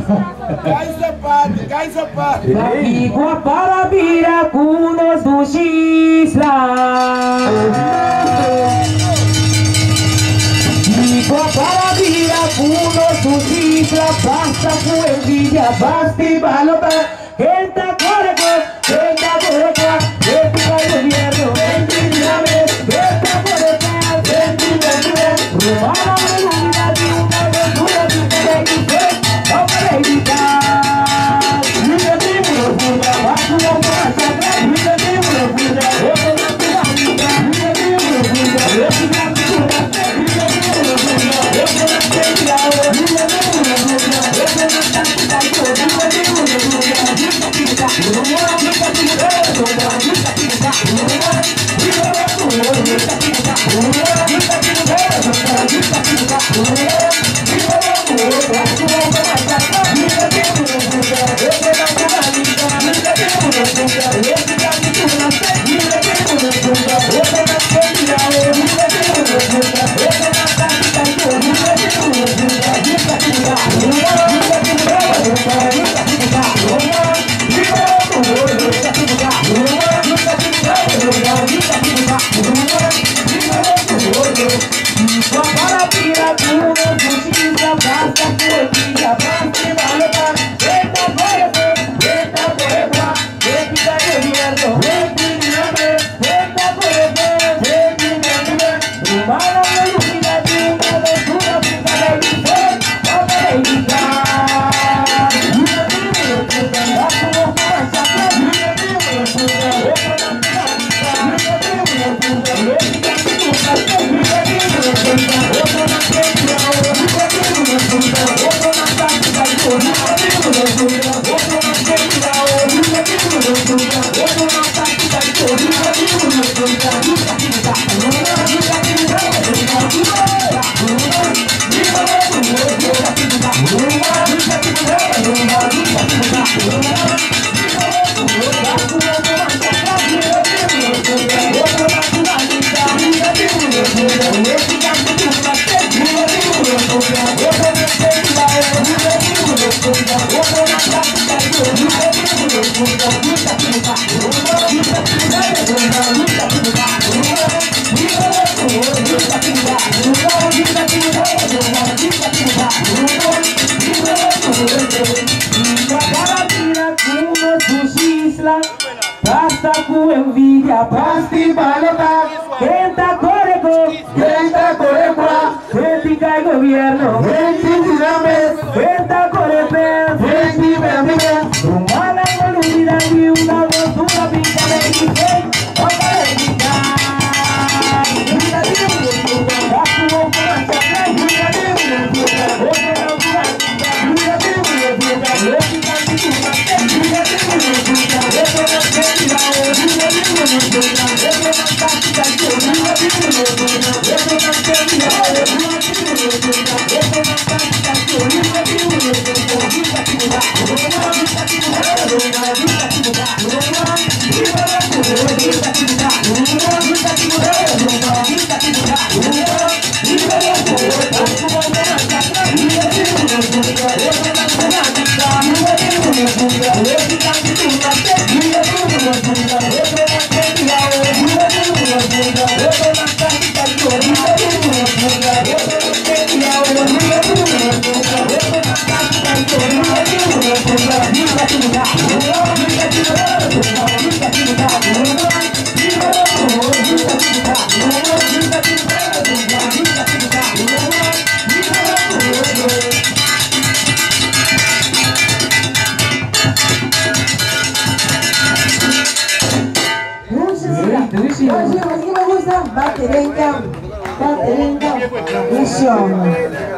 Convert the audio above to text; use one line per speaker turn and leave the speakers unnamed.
Cai sapato.
Igual para virar com nós do Xisla. Igual para virar com nós do Xisla. Basta com envidia, basta e balota. Entra correcto, entra correcto. Entra gobierno, entra vez. Entra correcto, entra romana me ilumina de una aventura de diferente. No para evitar. Basta com envidia, basta e balota. Entra correco, entra correco. Vem cai gobierno, vem tirame. Entra correco, vem tirame. Romana me ilumina de una aventura pinta de diferente. No para evitar.
Baterenga, insomma.